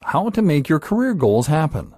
How to make your career goals happen.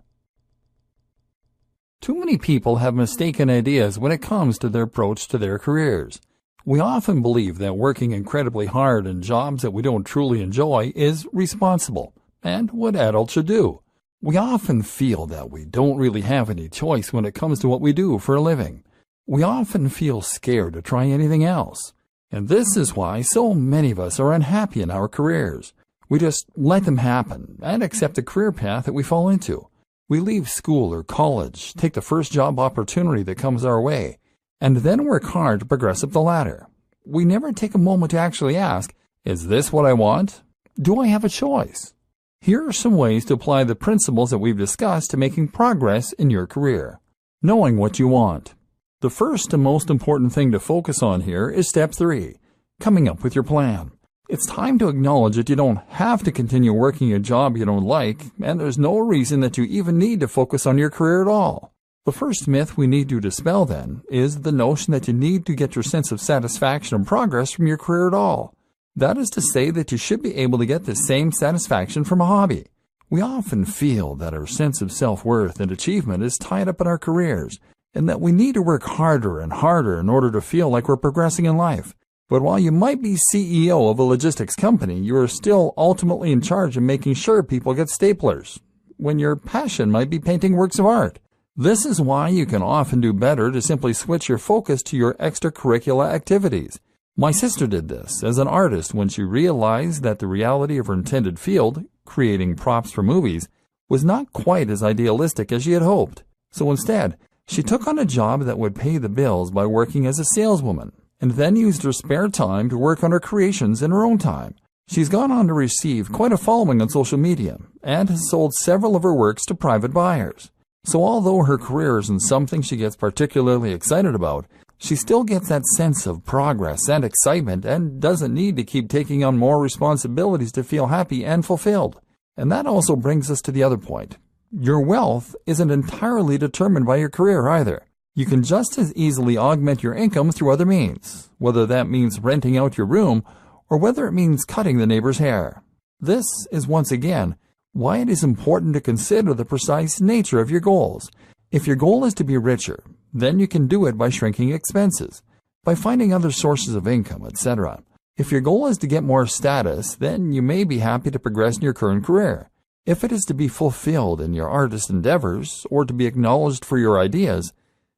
Too many people have mistaken ideas when it comes to their approach to their careers. We often believe that working incredibly hard in jobs that we don't truly enjoy is responsible and what adults should do. We often feel that we don't really have any choice when it comes to what we do for a living. We often feel scared to try anything else. And this is why so many of us are unhappy in our careers. We just let them happen and accept the career path that we fall into. We leave school or college, take the first job opportunity that comes our way, and then work hard to progress up the ladder. We never take a moment to actually ask, is this what I want? Do I have a choice? Here are some ways to apply the principles that we've discussed to making progress in your career. Knowing what you want. The first and most important thing to focus on here is step 3, coming up with your plan. It's time to acknowledge that you don't have to continue working a job you don't like, and there's no reason that you even need to focus on your career at all. The first myth we need to dispel, then, is the notion that you need to get your sense of satisfaction and progress from your career at all. That is to say that you should be able to get the same satisfaction from a hobby. We often feel that our sense of self-worth and achievement is tied up in our careers, and that we need to work harder and harder in order to feel like we're progressing in life. But while you might be CEO of a logistics company, you are still ultimately in charge of making sure people get staplers, when your passion might be painting works of art. This is why you can often do better to simply switch your focus to your extracurricular activities. My sister did this as an artist when she realized that the reality of her intended field, creating props for movies, was not quite as idealistic as she had hoped. So instead, she took on a job that would pay the bills by working as a saleswoman, and then used her spare time to work on her creations in her own time. She's gone on to receive quite a following on social media, and has sold several of her works to private buyers. So although her career isn't something she gets particularly excited about, she still gets that sense of progress and excitement and doesn't need to keep taking on more responsibilities to feel happy and fulfilled. And that also brings us to the other point. Your wealth isn't entirely determined by your career either. You can just as easily augment your income through other means, whether that means renting out your room or whether it means cutting the neighbor's hair. This is once again why it is important to consider the precise nature of your goals. If your goal is to be richer, then you can do it by shrinking expenses, by finding other sources of income, etc. If your goal is to get more status, then you may be happy to progress in your current career. If it is to be fulfilled in your artist endeavors or to be acknowledged for your ideas,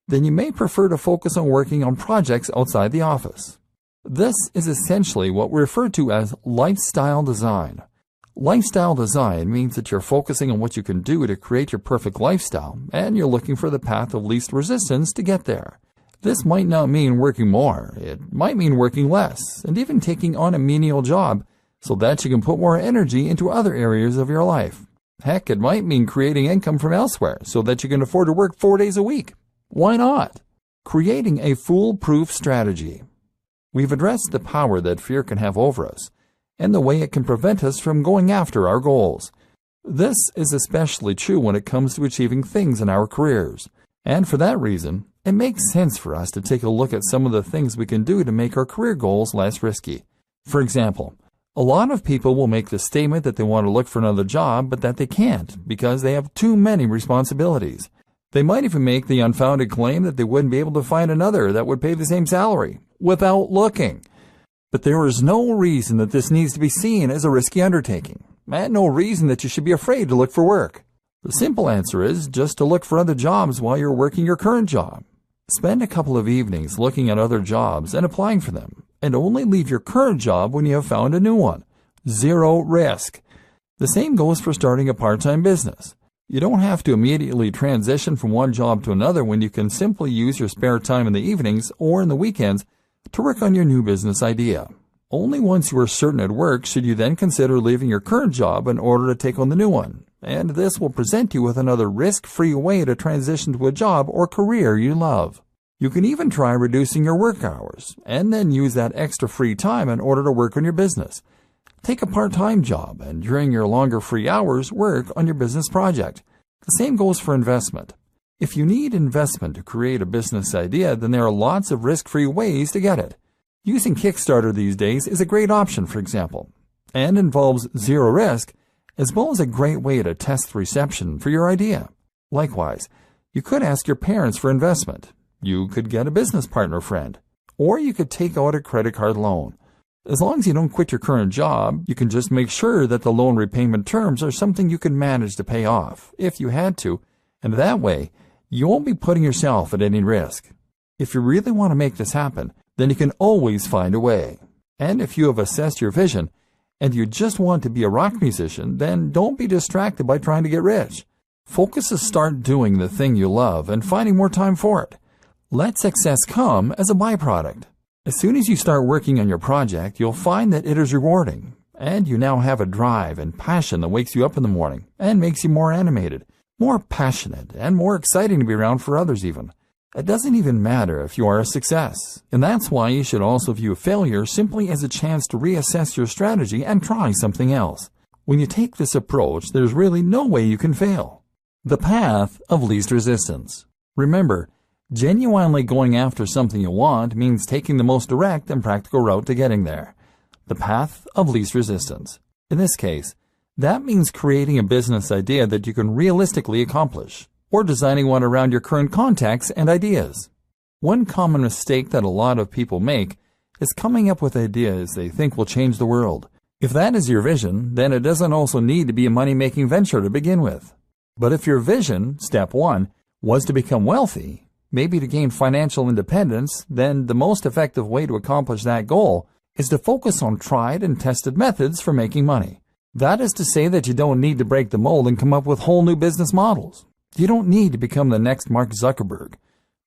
then you may prefer to focus on working on projects outside the office. This is essentially what we refer to as lifestyle design. Lifestyle design means that you're focusing on what you can do to create your perfect lifestyle, and you're looking for the path of least resistance to get there. This might not mean working more, it might mean working less, and even taking on a menial job so that you can put more energy into other areas of your life. Heck, it might mean creating income from elsewhere so that you can afford to work 4 days a week. Why not? Creating a foolproof strategy. We've addressed the power that fear can have over us, and the way it can prevent us from going after our goals. This is especially true when it comes to achieving things in our careers. And for that reason, it makes sense for us to take a look at some of the things we can do to make our career goals less risky. For example, a lot of people will make the statement that they want to look for another job, but that they can't because they have too many responsibilities. They might even make the unfounded claim that they wouldn't be able to find another that would pay the same salary without looking. But there is no reason that this needs to be seen as a risky undertaking, and no reason that you should be afraid to look for work. The simple answer is just to look for other jobs while you're working your current job. Spend a couple of evenings looking at other jobs and applying for them, and only leave your current job when you have found a new one. Zero risk. The same goes for starting a part-time business. You don't have to immediately transition from one job to another when you can simply use your spare time in the evenings or in the weekends to work on your new business idea. Only once you are certain it works should you then consider leaving your current job in order to take on the new one, and this will present you with another risk-free way to transition to a job or career you love. You can even try reducing your work hours, and then use that extra free time in order to work on your business. Take a part-time job, and during your longer free hours, work on your business project. The same goes for investment. If you need investment to create a business idea, then there are lots of risk-free ways to get it. Using Kickstarter these days is a great option, for example, and involves zero risk as well as a great way to test the reception for your idea. Likewise, you could ask your parents for investment. You could get a business partner friend, or you could take out a credit card loan. As long as you don't quit your current job, you can just make sure that the loan repayment terms are something you can manage to pay off, if you had to, and that way, you won't be putting yourself at any risk. If you really want to make this happen, then you can always find a way. And if you have assessed your vision, and you just want to be a rock musician, then don't be distracted by trying to get rich. Focus to start doing the thing you love and finding more time for it. Let success come as a byproduct. As soon as you start working on your project, you'll find that it is rewarding, and you now have a drive and passion that wakes you up in the morning and makes you more animated, more passionate, and more exciting to be around for others even. It doesn't even matter if you are a success, and that's why you should also view failure simply as a chance to reassess your strategy and try something else. When you take this approach, there's really no way you can fail. The path of least resistance. Remember, genuinely going after something you want means taking the most direct and practical route to getting there. The path of least resistance. In this case, that means creating a business idea that you can realistically accomplish, or designing one around your current contacts and ideas. One common mistake that a lot of people make is coming up with ideas they think will change the world. If that is your vision, then it doesn't also need to be a money-making venture to begin with. But if your vision, step 1, was to become wealthy, maybe to gain financial independence, then the most effective way to accomplish that goal is to focus on tried and tested methods for making money. That is to say that you don't need to break the mold and come up with whole new business models. You don't need to become the next Mark Zuckerberg,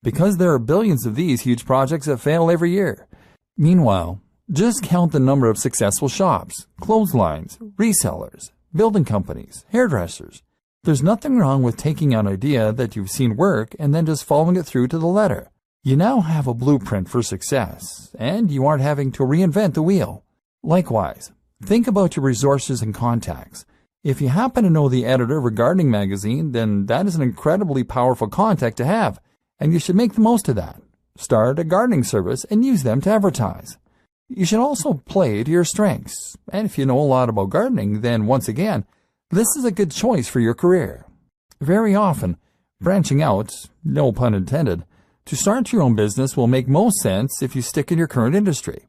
because there are billions of these huge projects that fail every year. Meanwhile, just count the number of successful shops, clotheslines, resellers, building companies, hairdressers. There's nothing wrong with taking an idea that you've seen work and then just following it through to the letter. You now have a blueprint for success, and you aren't having to reinvent the wheel. Likewise, think about your resources and contacts. If you happen to know the editor of a gardening magazine, then that is an incredibly powerful contact to have, and you should make the most of that. Start a gardening service and use them to advertise. You should also play to your strengths, and if you know a lot about gardening, then once again, this is a good choice for your career. Very often, branching out, no pun intended, to start your own business will make most sense if you stick in your current industry.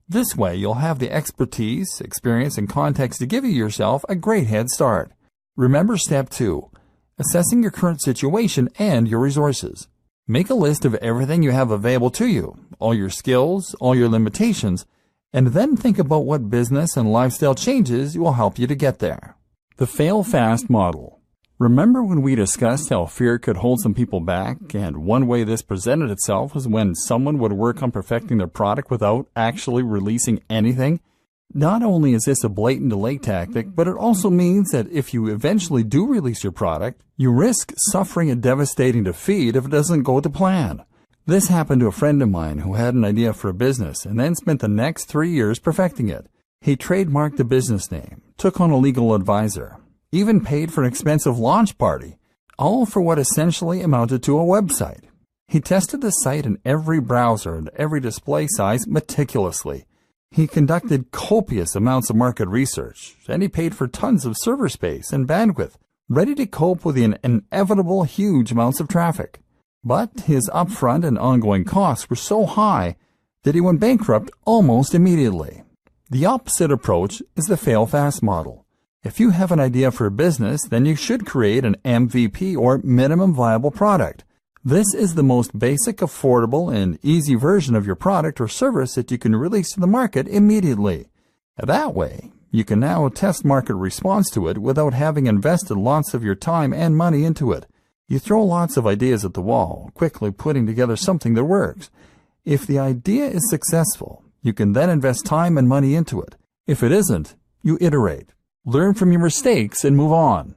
This way, you'll have the expertise, experience, and context to give yourself a great head start. Remember step 2, assessing your current situation and your resources. Make a list of everything you have available to you, all your skills, all your limitations, and then think about what business and lifestyle changes will help you to get there. The fail fast model. Remember when we discussed how fear could hold some people back, and one way this presented itself was when someone would work on perfecting their product without actually releasing anything? Not only is this a blatant delay tactic, but it also means that if you eventually do release your product, you risk suffering a devastating defeat if it doesn't go to plan. This happened to a friend of mine who had an idea for a business and then spent the next 3 years perfecting it. He trademarked the business name, took on a legal advisor, even paid for an expensive launch party, all for what essentially amounted to a website. He tested the site in every browser and every display size meticulously. He conducted copious amounts of market research, and he paid for tons of server space and bandwidth, ready to cope with the inevitable huge amounts of traffic. But his upfront and ongoing costs were so high that he went bankrupt almost immediately. The opposite approach is the fail fast model. If you have an idea for a business, then you should create an MVP or minimum viable product. This is the most basic, affordable, and easy version of your product or service that you can release to the market immediately. That way, you can now test market response to it without having invested lots of your time and money into it. You throw lots of ideas at the wall, quickly putting together something that works. If the idea is successful, you can then invest time and money into it. If it isn't, you iterate. Learn from your mistakes and move on.